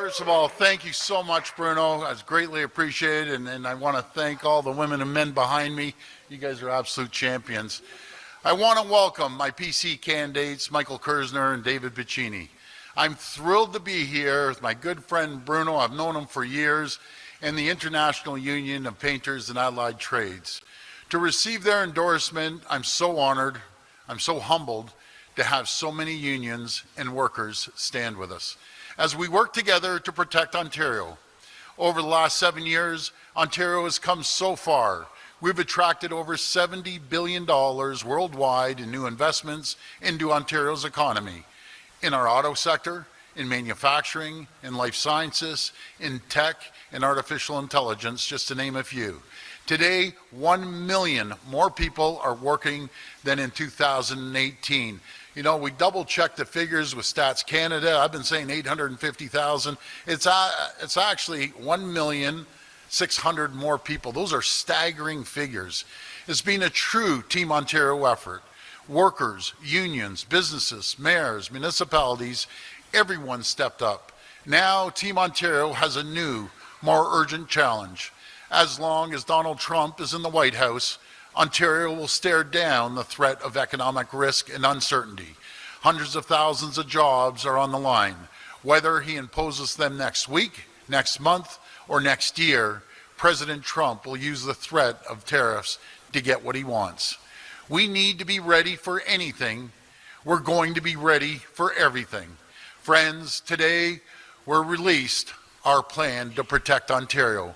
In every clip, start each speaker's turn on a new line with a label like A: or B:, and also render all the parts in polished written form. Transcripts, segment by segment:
A: First of all, thank you so much, Bruno. It's greatly appreciated, and I want to thank all the women and men behind me. You guys are absolute champions. I want to welcome my PC candidates, Michael Kersner and David Piccini. I'm thrilled to be here with my good friend Bruno. I've known him for years, and the International Union of Painters and Allied Trades. To receive their endorsement, I'm so honored, I'm so humbled to have so many unions and workers stand with us as we work together to protect Ontario. Over the last 7 years, Ontario has come so far. We've attracted over $70 billion worldwide in new investments into Ontario's economy, in our auto sector, in manufacturing, in life sciences, in tech, and artificial intelligence, just to name a few. Today, 1 million more people are working than in 2018. You know, we double-checked the figures with Stats Canada. I've been saying 850,000. It's actually 1,600,000 more people. Those are staggering figures. It's been a true Team Ontario effort. Workers, unions, businesses, mayors, municipalities, everyone stepped up. Now, Team Ontario has a new, more urgent challenge. As long as Donald Trump is in the White House, Ontario will stare down the threat of economic risk and uncertainty. Hundreds of thousands of jobs are on the line. Whether he imposes them next week, next month, or next year, President Trump will use the threat of tariffs to get what he wants. We need to be ready for anything. We're going to be ready for everything. Friends, today we're released our plan to protect Ontario.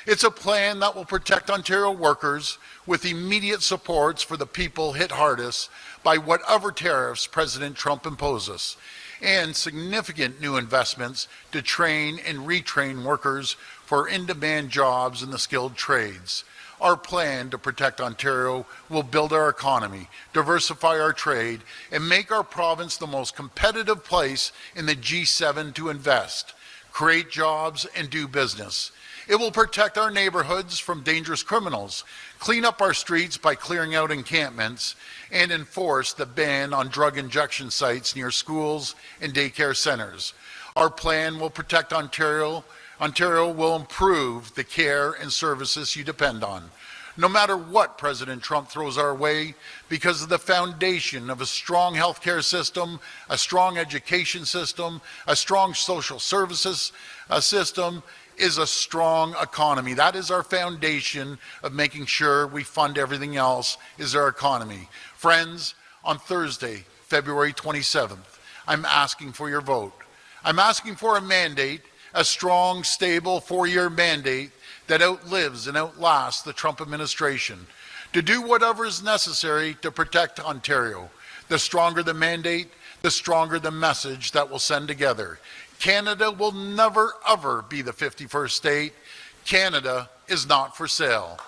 A: It's a plan that will protect Ontario workers with immediate supports for the people hit hardest by whatever tariffs President Trump imposes, and significant new investments to train and retrain workers for in-demand jobs in the skilled trades. Our plan to protect Ontario will build our economy, diversify our trade, and make our province the most competitive place in the G7 to invest, create jobs, and do business. It will protect our neighborhoods from dangerous criminals, clean up our streets by clearing out encampments, and enforce the ban on drug injection sites near schools and daycare centers. Our plan will protect Ontario. Ontario will improve the care and services you depend on, no matter what President Trump throws our way, because of the foundation of a strong healthcare system, a strong education system, a strong social services system, is a strong economy. That is our foundation of making sure we fund everything else, is our economy. Friends, on Thursday, February 27th, I'm asking for your vote. I'm asking for a mandate, a strong, stable 4-year mandate that outlives and outlasts the Trump administration, to do whatever is necessary to protect Ontario. The stronger the mandate, the stronger the message that we'll send together. Canada will never, ever be the 51st state. Canada is not for sale.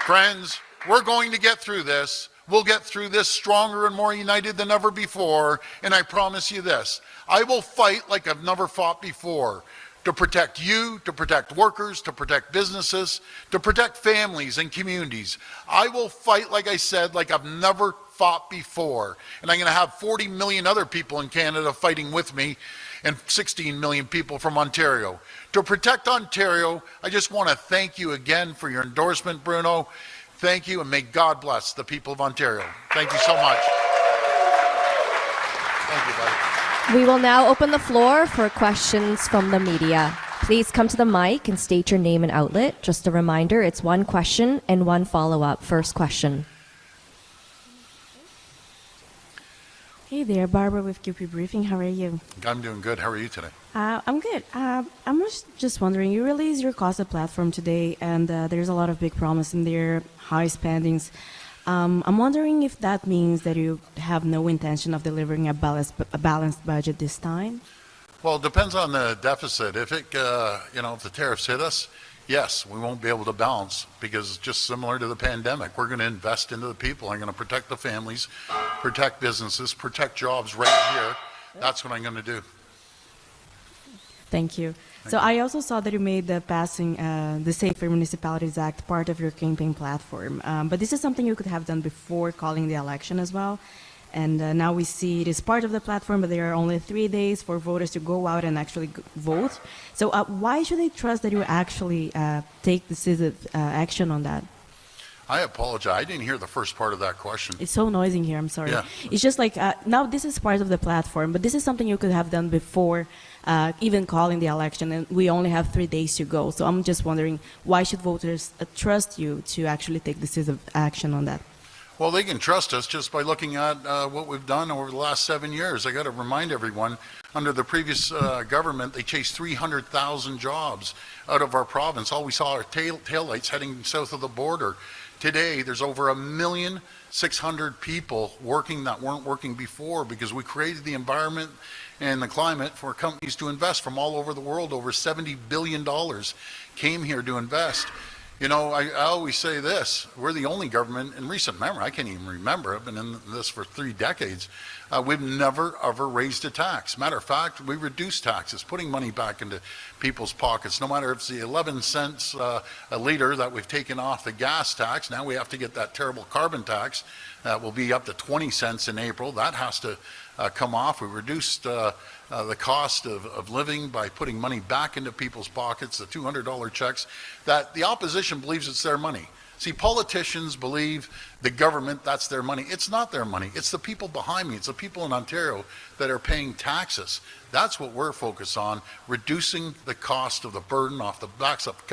A: Friends, we're going to get through this. We'll get through this stronger and more united than ever before, and I promise you this, I will fight like I've never fought before, to protect you, to protect workers, to protect businesses, to protect families and communities. I will fight, like I said, like I've never fought before. And I'm going to have 40 million other people in Canada fighting with me, and 16 million people from Ontario. To protect Ontario, I just want to thank you again for your endorsement, Bruno. Thank you, and may God bless the people of Ontario. Thank you so much. Thank you, buddy.
B: We will now open the floor for questions from the media. Please come to the mic and state your name and outlet. Just a reminder, it's one question and one follow-up. First question.
C: Hey there, Barbara with QP Briefing. How are you?
A: I'm doing good. How are you today?
C: I'm good. I was just wondering, you released your COSA platform today, and there's a lot of big promise in there, high spendings. I'm wondering if that means that you have no intention of delivering a balanced budget this time?
A: Well, it depends on the deficit. If it, if the tariffs hit us, yes, we won't be able to balance, because just similar to the pandemic, we're going to invest into the people. I'm going to protect the families, protect businesses, protect jobs right here. That's what I'm going to do.
C: Thank you. So I also saw that you made the passing the Safer Municipalities Act part of your campaign platform. But this is something you could have done before calling the election as well. And now we see it is part of the platform, but there are only 3 days for voters to go out and actually vote. So why should they trust that you actually take decisive action on that?
A: I apologize. I didn't hear the first part of that question.
C: It's so noisy in here. I'm sorry.
A: Yeah.
C: It's just like now this is part of the platform, but this is something you could have done before even calling the election, and we only have 3 days to go. So I'm just wondering, why should voters trust you to actually take decisive action on that?
A: Well, they can trust us just by looking at what we've done over the last 7 years. I got to remind everyone, under the previous government, they chased 300,000 jobs out of our province. All we saw are taillights heading south of the border. Today, there's over 1,600,000 people working that weren't working before, because we created the environment and the climate for companies to invest from all over the world. Over $70 billion came here to invest. You know, I always say this, we're the only government in recent memory, I can't even remember, I've been in this for 3 decades, we've never ever raised a tax. Matter of fact, we reduced taxes, putting money back into people's pockets. No matter if it's the 11 cents a liter that we've taken off the gas tax, now we have to get that terrible carbon tax that will be up to 20 cents in April. That has to come off. We reduced the cost of living by putting money back into people's pockets, the $200 checks, that the opposition believes it's their money. See, politicians believe the government, that's their money. It's not their money. It's the people behind me. It's the people in Ontario that are paying taxes. That's what we're focused on, reducing the cost of the burden off the backs of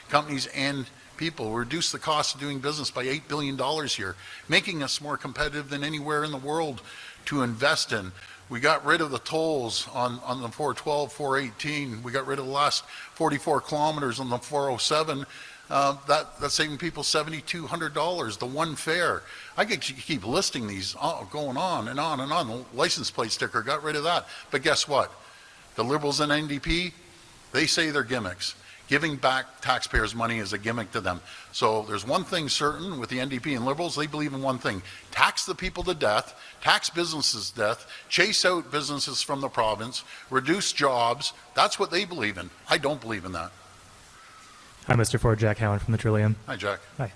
A: companies and people. Reduce the cost of doing business by $8 billion here, making us more competitive than anywhere in the world to invest in. We got rid of the tolls on the 412, 418. We got rid of the last 44 kilometers on the 407. That's saving people $7,200, the one fare. I could keep listing these, going on and on and on. The license plate sticker, got rid of that. But guess what? The Liberals and NDP, they say they're gimmicks. Giving back taxpayers' money is a gimmick to them. So there's one thing certain with the NDP and Liberals, they believe in one thing: tax the people to death, tax businesses to death, chase out businesses from the province, reduce jobs. That's what they believe in. I don't believe in that.
D: Hi, Mr. Ford. Jack Howard from the Trillium.
A: Hi, Jack.
D: Hi.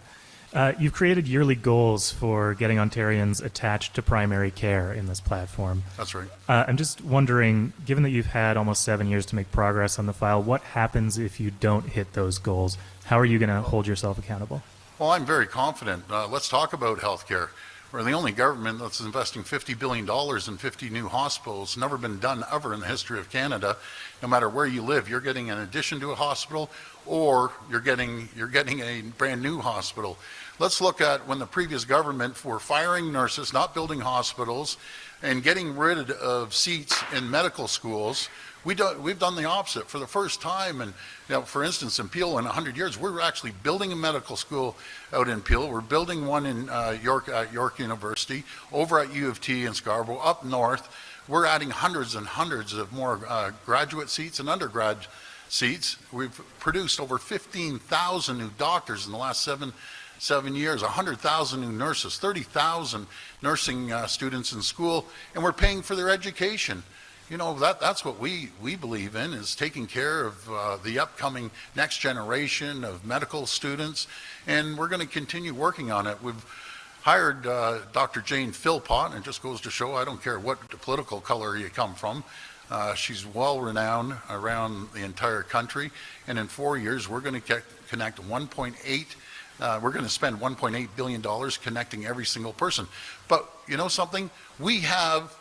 D: You've created yearly goals for getting Ontarians attached to primary care in this platform.
A: That's right.
D: I'm just wondering, given that you've had almost 7 years to make progress on the file, what happens if you don't hit those goals? How are you going to hold yourself accountable?
A: Well, I'm very confident. Let's talk about healthcare. We're the only government that's investing $50 billion in 50 new hospitals. Never been done ever in the history of Canada. No matter where you live, you're getting an addition to a hospital, or you're getting a brand new hospital. Let's look at when the previous government were firing nurses, not building hospitals, and getting rid of seats in medical schools. We've done the opposite for the first time. And for instance, in Peel, in 100 years, we're actually building a medical school out in Peel. We're building one in York at York University, over at U of T in Scarborough, up north. We're adding hundreds and hundreds of more graduate seats and undergrad seats. We've produced over 15,000 new doctors in the last seven years, 100,000 new nurses, 30,000 nursing students in school, and we're paying for their education. You know, that's what we believe in, is taking care of the upcoming next generation of medical students, and we're going to continue working on it. We've hired Dr. Jane Philpott, and it just goes to show, I don't care what political color you come from, she's well-renowned around the entire country, and in 4 years we're going to connect we're going to spend $1.8 billion connecting every single person. But you know something? We have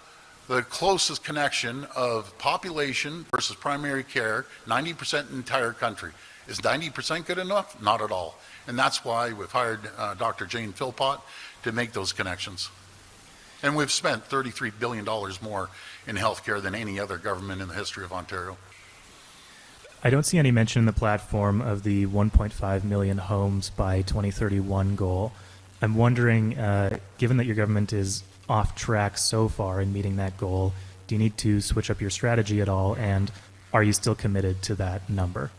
A: the closest connection of population versus primary care, 90% in the entire country. Is 90% good enough? Not at all. And that's why we've hired Dr. Jane Philpott to make those connections. And we've spent $33 billion more in healthcare than any other government in the history of Ontario.
D: I don't see any mention in the platform of the 1.5 million homes by 2031 goal. I'm wondering, given that your government is off track so far in meeting that goal, do you need to switch up your strategy at all, and are you still committed to that number?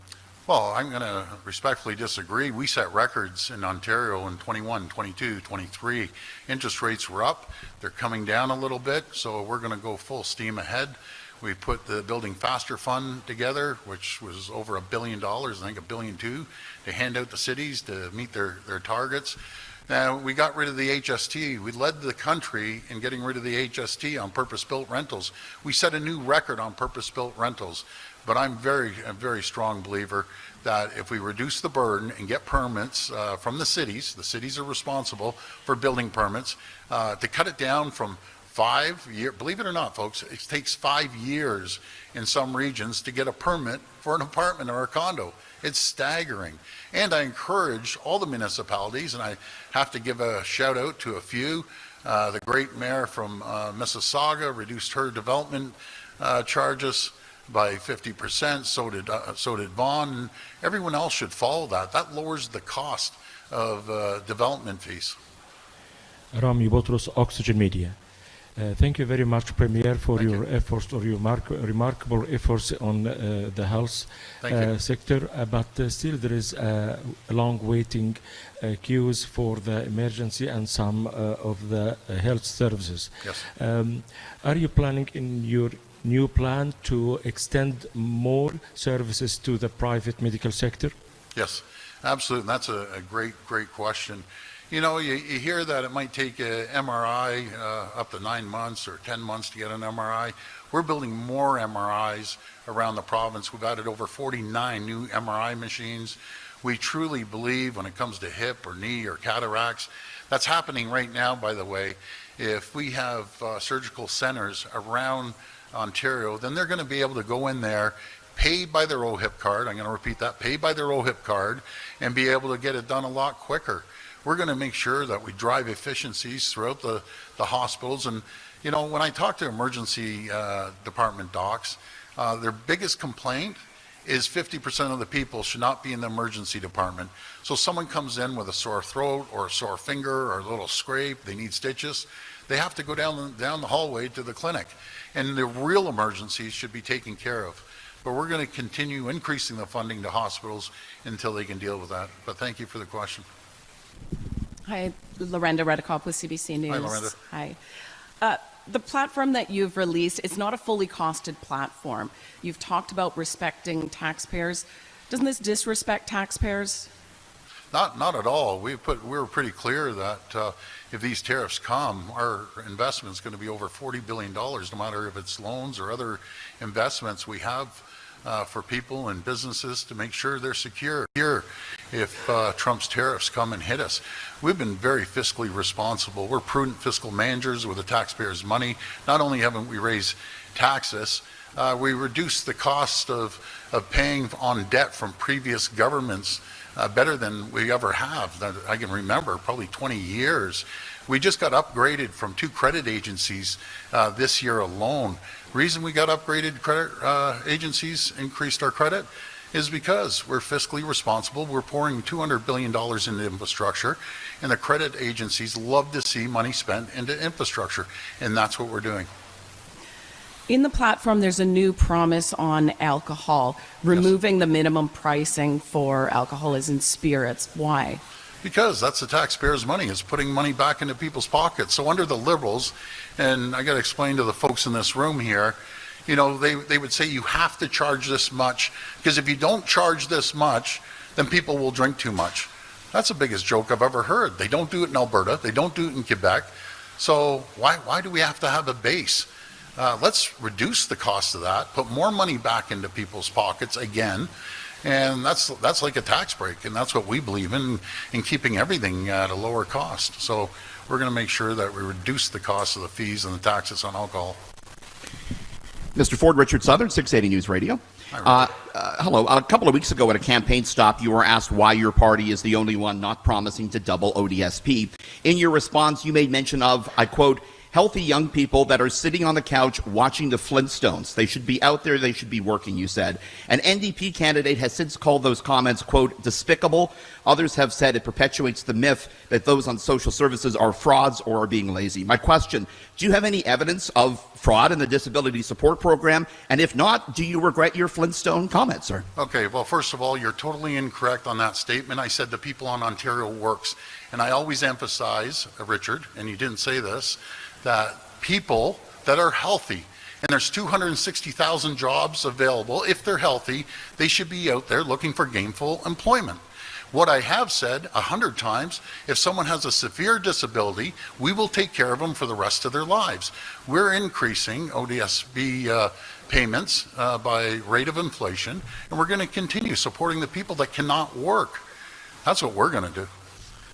A: Well, I'm going to respectfully disagree. We set records in Ontario in 21, 22, 23. Interest rates were up. They're coming down a little bit, so we're going to go full steam ahead. We put the Building Faster Fund together, which was over $1 billion, I think $1.2 billion, to hand out to cities to meet their targets. Now, we got rid of the HST. We led the country in getting rid of the HST on purpose-built rentals. We set a new record on purpose-built rentals. But I'm a very strong believer that if we reduce the burden and get permits from the cities are responsible for building permits, to cut it down from 5 years, believe it or not, folks, it takes 5 years in some regions to get a permit for an apartment or a condo. It's staggering. And I encourage all the municipalities, and I have to give a shout out to a few. The great mayor from Mississauga reduced her development charges by 50%, so did Vaughan, and everyone else should follow that. That lowers the cost of development fees.
E: Rami Botros, Oxygen Media. Thank you very much, Premier, for your efforts, or your remarkable efforts on the health sector. But still, there is a long waiting queues for the emergency and some of the health services.
A: Yes.
E: Are you planning in your new plan to extend more services to the private medical sector?
A: Yes, absolutely. That's a great question. You know, you hear that it might take an MRI up to 9 months or 10 months to get an MRI. We're building more MRIs around the province. We've added over 49 new MRI machines. We truly believe when it comes to hip or knee or cataracts, that's happening right now, by the way. If we have surgical centers around Ontario, then they're going to be able to go in there, pay by their OHIP card, I'm going to repeat that, pay by their OHIP card, and be able to get it done a lot quicker. We're going to make sure that we drive efficiencies throughout the hospitals. And, you know, when I talk to emergency department docs, their biggest complaint is 50% of the people should not be in the emergency department. So someone comes in with a sore throat or a sore finger or a little scrape, they need stitches, they have to go down the hallway to the clinic. And the real emergencies should be taken care of. But we're going to continue increasing the funding to hospitals until they can deal with that. But thank you for the question.
F: Hi, Lorenda Redikoff with CBC News.
A: Hi, Lorenda.
F: Hi. The platform that you've released, it's not a fully costed platform. You've talked about respecting taxpayers. Doesn't this disrespect taxpayers?
A: Not at all. We were pretty clear that if these tariffs come, our investment is going to be over $40 billion, no matter if it's loans or other investments we have for people and businesses to make sure they're secure. Here, if Trump's tariffs come and hit us, we've been very fiscally responsible. We're prudent fiscal managers with the taxpayers' money. Not only haven't we raised taxes, we reduced the cost of paying on debt from previous governments better than we ever have, that I can remember, probably 20 years. We just got upgraded from 2 credit agencies this year alone. Reason we got upgraded credit agencies, increased our credit, is because we're fiscally responsible. We're pouring $200 billion into infrastructure, and the credit agencies love to see money spent into infrastructure, and that's what we're doing.
F: In the platform, there's a new promise on alcohol, removing the minimum pricing for alcohols and spirits. Why?
A: Because that's the taxpayers' money. It's putting money back into people's pockets. So under the Liberals, and I got to explain to the folks in this room here, you know, they would say you have to charge this much, because if you don't charge this much, then people will drink too much. That's the biggest joke I've ever heard. They don't do it in Alberta. They don't do it in Quebec. So why do we have to have a base? Let's reduce the cost of that, put more money back into people's pockets again, and that's like a tax break, and that's what we believe in keeping everything at a lower cost. So we're going to make sure that we reduce the cost of the fees and the taxes on alcohol.
G: Mr. Ford, Richard Southern, 680 News Radio. Hello. A couple of weeks ago at a campaign stop, you were asked why your party is the only one not promising to double ODSP. In your response, you made mention of, I quote, healthy young people that are sitting on the couch watching the Flintstones. They should be out there. They should be working, you said. An NDP candidate has since called those comments, quote, despicable. Others have said it perpetuates the myth that those on social services are frauds or are being lazy. My question, do you have any evidence of fraud in the disability support program? And if not, do you regret your Flintstone comments, sir?
A: Okay, well, first of all, you're totally incorrect on that statement. I said the people on Ontario works. And I always emphasize, Richard, and you didn't say this, that people that are healthy and there's 260,000 jobs available. If they're healthy, they should be out there looking for gainful employment. What I have said 100 times, if someone has a severe disability, we will take care of them for the rest of their lives. We're increasing ODSP payments by rate of inflation, and we're going to continue supporting the people that cannot work. That's what we're going to do.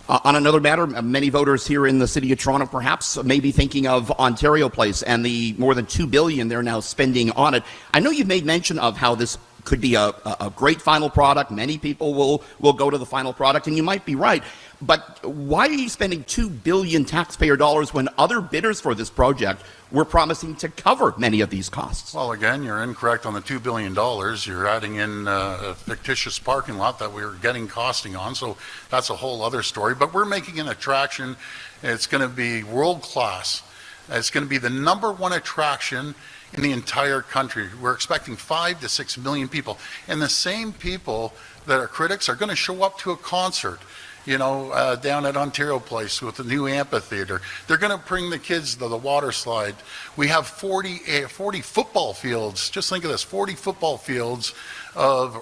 G: On another matter, many voters here in the city of Toronto perhaps may be thinking of Ontario Place and the more than $2 billion they're now spending on it. I know you've made mention of how this could be a great final product. Many people will go to the final product, and you might be right. But why are you spending $2 billion taxpayer dollars when other bidders for this project were promising to cover many of these costs?
A: Well, again, you're incorrect on the $2 billion. You're adding in a fictitious parking lot that we're getting costing on, so that's a whole other story. But we're making an attraction. It's going to be world class. It's going to be the #1 attraction in the entire country. We're expecting 5 to 6 million people. And the same people that are critics are going to show up to a concert, down at Ontario Place with the new amphitheater. They're going to bring the kids to the water slide. We have 40 football fields. Just think of this, 40 football fields of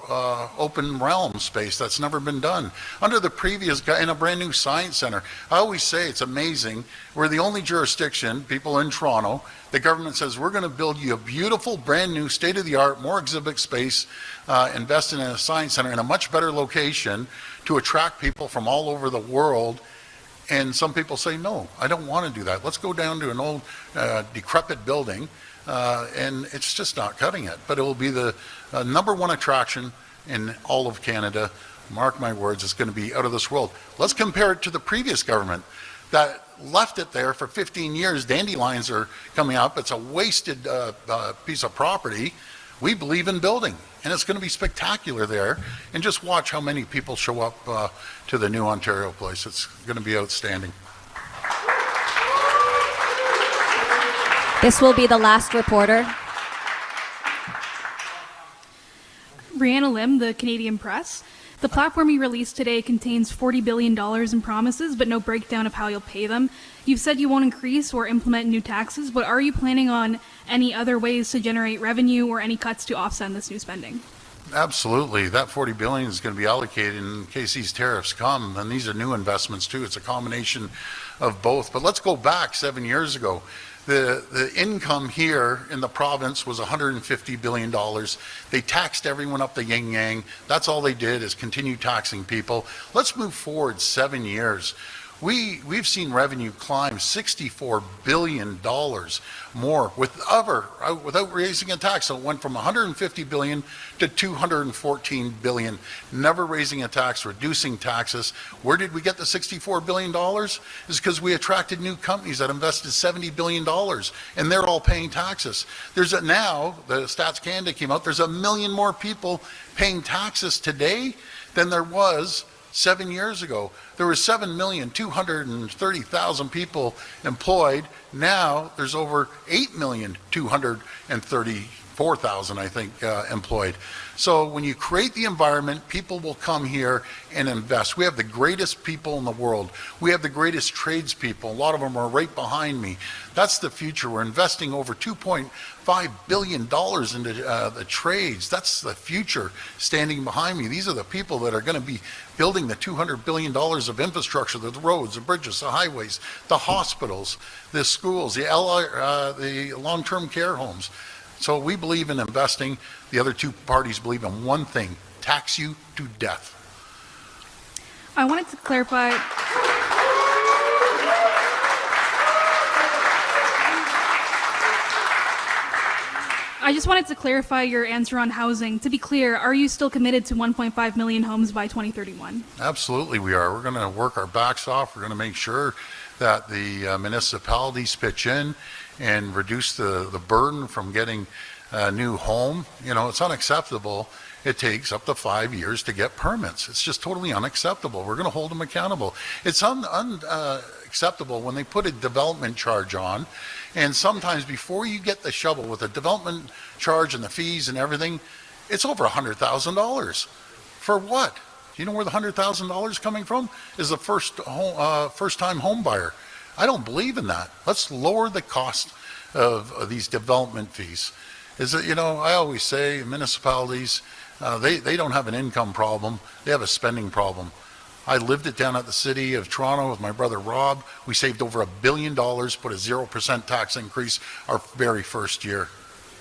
A: open realm space that's never been done. Under the previous guy, in a brand new science center. I always say it's amazing. We're the only jurisdiction, people in Toronto, the government says we're going to build you a beautiful, brand new, state-of-the-art, more exhibit space, invest in a science center in a much better location to attract people from all over the world. And some people say, no, I don't want to do that. Let's go down to an old decrepit building, and it's just not cutting it. But it will be the #1 attraction in all of Canada. Mark my words, it's going to be out of this world. Let's compare it to the previous government that left it there for 15 years. Dandelions are coming up. It's a wasted piece of property. We believe in building, and it's going to be spectacular there. And just watch how many people show up to the new Ontario Place. It's going to be outstanding.
B: This will be the last reporter.
H: Brianna Lim, the Canadian Press. The platform you released today contains $40 billion in promises, but no breakdown of how you'll pay them. You've said you won't increase or implement new taxes, but are you planning on any other ways to generate revenue or any cuts to offset this new spending?
A: Absolutely. That $40 billion is going to be allocated in case these tariffs come, and these are new investments too. It's a combination of both. But let's go back 7 years ago. The income here in the province was $150 billion. They taxed everyone up the yin-yang. That's all they did is continue taxing people. Let's move forward 7 years. We've seen revenue climb $64 billion more without raising a tax. So it went from $150 billion to $214 billion, never raising a tax, reducing taxes. Where did we get the $64 billion? It's because we attracted new companies that invested $70 billion, and they're all paying taxes. Now, the Stats Canada came out, there's 1 million more people paying taxes today than there was 7 years ago. There were 7,230,000 people employed. Now there's over 8,234,000, I think, employed. So when you create the environment, people will come here and invest. We have the greatest people in the world. We have the greatest tradespeople. A lot of them are right behind me. That's the future. We're investing over $2.5 billion into the trades. That's the future standing behind me. These are the people that are going to be building the $200 billion of infrastructure, the roads, the bridges, the highways, the hospitals, the schools, the long-term care homes. So we believe in investing. The other two parties believe in one thing: tax you to death.
H: I wanted to clarify. I just wanted to clarify your answer on housing. To be clear, are you still committed to 1.5 million homes by 2031?
A: Absolutely we are. We're going to work our backs off. We're going to make sure that the municipalities pitch in and reduce the burden from getting a new home. It's unacceptable. It takes up to 5 years to get permits. It's just totally unacceptable. We're going to hold them accountable. It's unacceptable when they put a development charge on, and sometimes before you get the shovel with the development charge and the fees and everything, it's over $100,000. For what? Do you know where the $100,000 coming from? Is the first-time home buyer. I don't believe in that. Let's lower the cost of these development fees. Is that, I always say municipalities, they don't have an income problem, they have a spending problem. I lived it down at the city of Toronto with my brother Rob. We saved over $1 billion, put a 0% tax increase our very first year.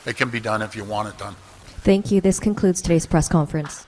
A: It can be done if you want it done.
B: Thank you. This concludes today's press conference.